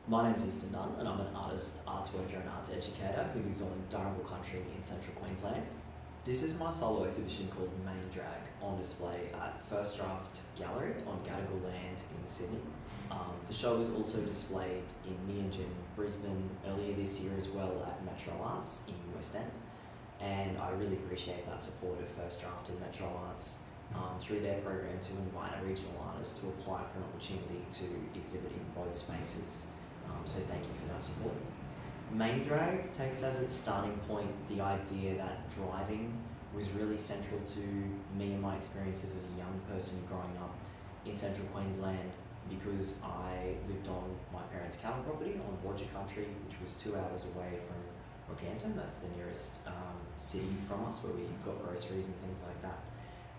My name's Easton Dunne and I'm an artist, arts worker and arts educator who lives on Darringal Country in central Queensland. This is my solo exhibition called Main Drag on display at First Draft Gallery on Gadigal Land in Sydney. The show was also displayed in Meanjin, Brisbane earlier this year as well at Metro Arts in West End. And I really appreciate that support of First Draft and Metro Arts through their program to invite a regional artist to apply for an opportunity to exhibit in both spaces. So thank you for that support. Main Drag takes as its starting point the idea that driving was really central to me and my experiences as a young person growing up in central Queensland, because I lived on my parents' cattle property on Wodja Country, which was 2 hours away from Rockhampton. That's the nearest city from us where we got groceries and things like that.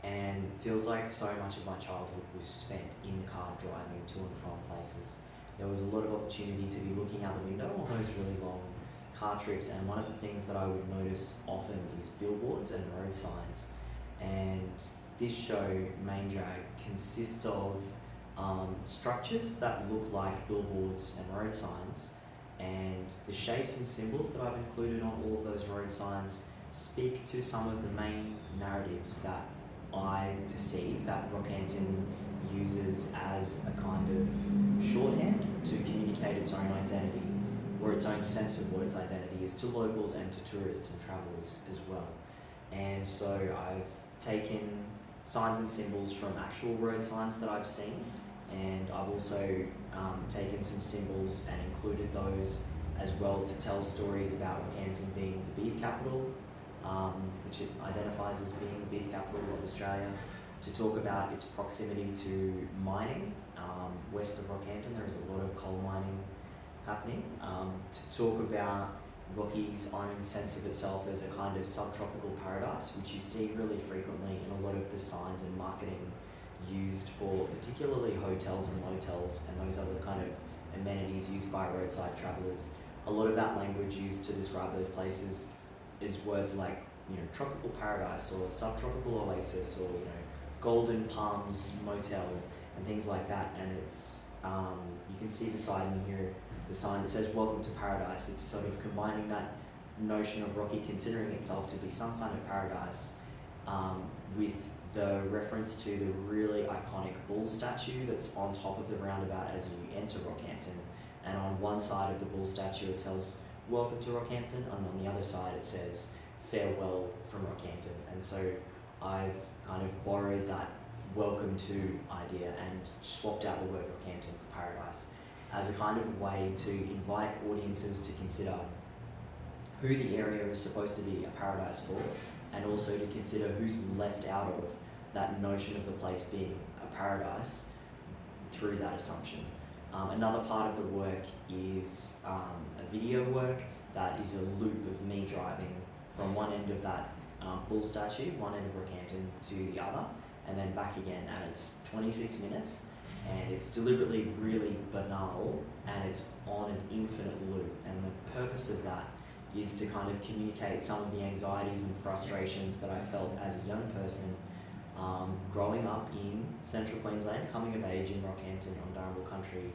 And it feels like so much of my childhood was spent in the car driving to and from places. There was a lot of opportunity to be looking out the window on those really long car trips, and one of the things that I would notice often is billboards and road signs. And this show, Main Drag, consists of structures that look like billboards and road signs, and the shapes and symbols that I've included on all of those road signs speak to some of the main narratives that I perceive that Rockhampton uses as a kind of shorthand to communicate its own identity, or its own sense of what its identity is, to locals and to tourists and travellers as well. And so I've taken signs and symbols from actual road signs that I've seen, and I've also taken some symbols and included those as well to tell stories about Rockhampton being the beef capital, which it identifies as being the beef capital of Australia, to talk about its proximity to mining. West of Rockhampton there is a lot of coal mining happening, to talk about Rocky's own sense of itself as a kind of subtropical paradise, which you see really frequently in a lot of the signs and marketing used for particularly hotels and motels and those other kind of amenities used by roadside travellers. A lot of that language used to describe those places is words like, tropical paradise or subtropical oasis, or golden palms motel and things like that. And it's you can see beside me here the sign that says welcome to paradise. It's sort of combining that notion of Rocky considering itself to be some kind of paradise with the reference to the really iconic bull statue that's on top of the roundabout as you enter Rockhampton. And on one side of the bull statue it says welcome to Rockhampton, and on the other side it says farewell from Rockhampton. And so I've kind of borrowed that welcome to idea and swapped out the word Rockhampton for paradise as a kind of way to invite audiences to consider who the area is supposed to be a paradise for, and also to consider who's left out of that notion of the place being a paradise through that assumption. Another part of the work is a video work that is a loop of me driving from one end of that bull statue, one end of Rockhampton, to the other, and then back again, and it's 26 minutes, and it's deliberately really banal, and it's on an infinite loop. And the purpose of that is to kind of communicate some of the anxieties and frustrations that I felt as a young person growing up in central Queensland, coming of age in Rockhampton on Darringal Country,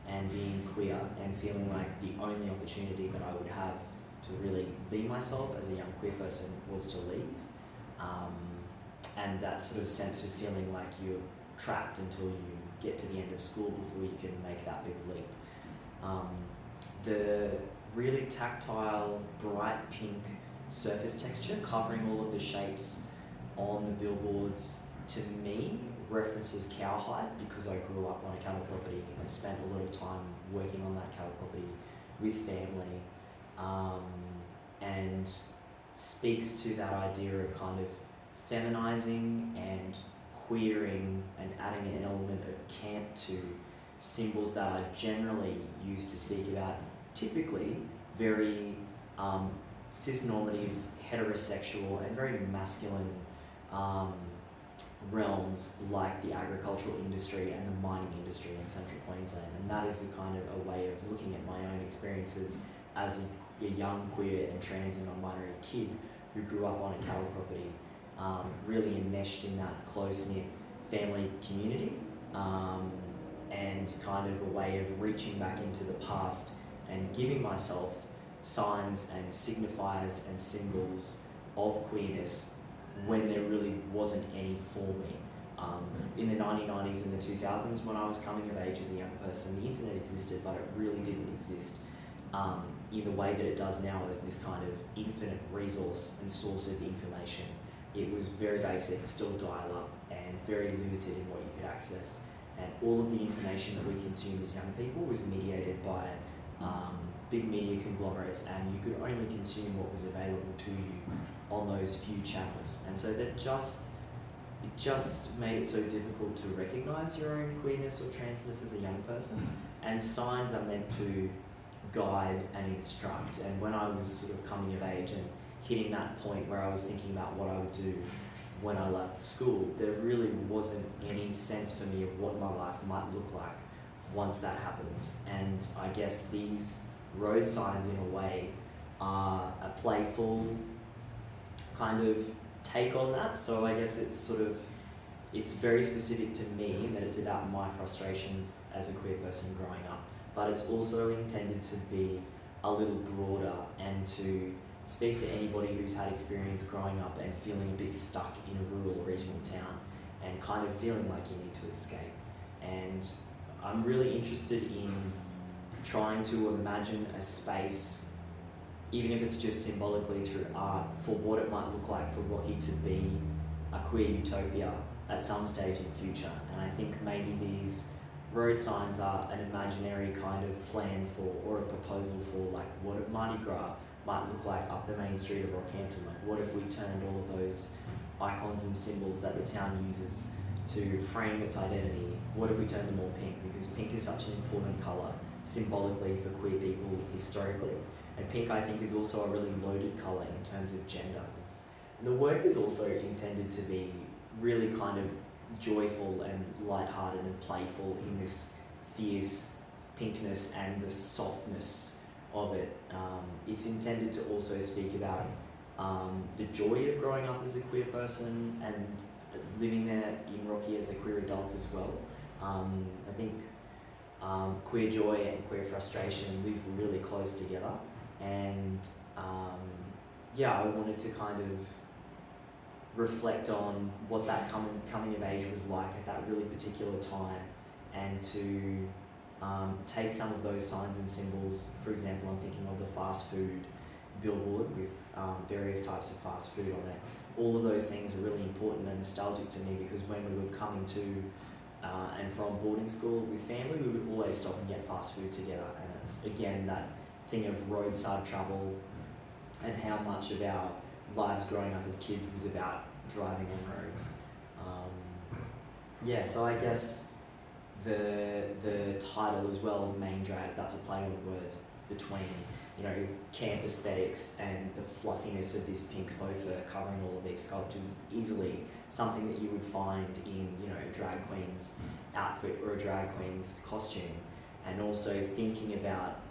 and being queer and feeling like the only opportunity that I would have to really be myself as a young queer person was to leave. And that sort of sense of feeling like you're trapped until you get to the end of school before you can make that big leap. The really tactile, bright pink surface texture covering all of the shapes on the billboards, to me, references cowhide, because I grew up on a cattle property and spent a lot of time working on that cattle property with family, and speaks to that idea of kind of feminizing and queering and adding an element of camp to symbols that are generally used to speak about typically very cis-normative, heterosexual and very masculine realms, like the agricultural industry and the mining industry in central Queensland. And that is a kind of a way of looking at my own experiences as a young queer and trans and non-binary kid who grew up on a cattle property, really enmeshed in that close-knit family community, and kind of a way of reaching back into the past and giving myself signs and signifiers and symbols of queerness when there really wasn't any for me. In the 1990s and the 2000s, when I was coming of age as a young person, the internet existed, but it really didn't exist in the way that it does now as this kind of infinite resource and source of information. It was very basic, still dial-up, and very limited in what you could access. And all of the information that we consumed as young people was mediated by big media conglomerates, and you could only consume what was available to you on those few channels. And so it just made it so difficult to recognise your own queerness or transness as a young person. And signs are meant to guide and instruct. And when I was sort of coming of age and hitting that point where I was thinking about what I would do when I left school, there really wasn't any sense for me of what my life might look like once that happened. And I guess these road signs, in a way, are a playful kind of take on that. So I guess it's very specific to me in that it's about my frustrations as a queer person growing up, but it's also intended to be a little broader and to speak to anybody who's had experience growing up and feeling a bit stuck in a rural or regional town and kind of feeling like you need to escape. And I'm really interested in trying to imagine a space, even if it's just symbolically through art, for what it might look like for Rocky to be a queer utopia at some stage in the future. And I think maybe these road signs are an imaginary kind of plan for, or a proposal for, like what a Mardi Gras might look like up the main street of Rockhampton. Like what if we turned all of those icons and symbols that the town uses to frame its identity, what if we turned them all pink? Because pink is such an important colour symbolically for queer people historically. And pink, I think, is also a really loaded colour in terms of gender. And the work is also intended to be really kind of joyful and lighthearted and playful in this fierce pinkness and the softness of it. It's intended to also speak about the joy of growing up as a queer person and living there in Rocky as a queer adult as well. I think queer joy and queer frustration live really close together, and I wanted to kind of reflect on what that coming of age was like at that really particular time, and to take some of those signs and symbols. For example, I'm thinking of the fast food billboard with various types of fast food on it. All of those things are really important and nostalgic to me, because when we were coming to and from boarding school with family, we would always stop and get fast food together. And it's again that thing of roadside travel and how much of our lives growing up as kids was about driving on roads. So I guess the title as well, Main Drag, that's a play on words between, you know, camp aesthetics and the fluffiness of this pink faux fur covering all of these sculptures, easily something that you would find in, you know, a drag queen's outfit or a drag queen's costume. And also thinking about,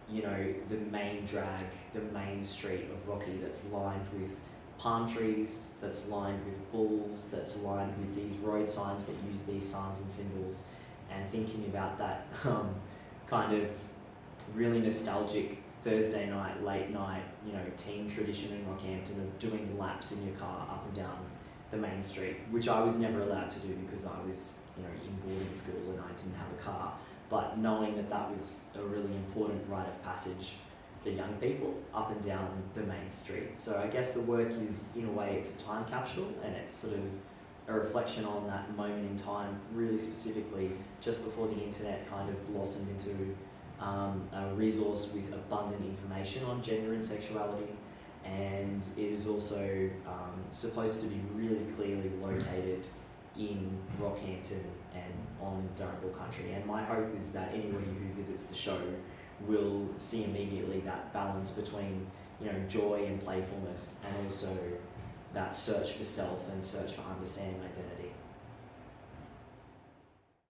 you know, the main drag, the main street of Rocky that's lined with palm trees, that's lined with bulls, that's lined with these road signs that use these signs and symbols, and thinking about that kind of really nostalgic Thursday night, late night, you know, teen tradition in Rockhampton of doing laps in your car up and down the main street, which I was never allowed to do because I was, you know, in boarding school and I didn't have a car. But knowing that that was a really important rite of passage for young people up and down the main street. So I guess the work is, in a way, it's a time capsule, and it's sort of a reflection on that moment in time, really specifically just before the internet kind of blossomed into a resource with abundant information on gender and sexuality. And it is also supposed to be really clearly located in Rockhampton and on Durham country. And my hope is that anybody who visits the show will see immediately that balance between, you know, joy and playfulness, and also that search for self and search for understanding identity.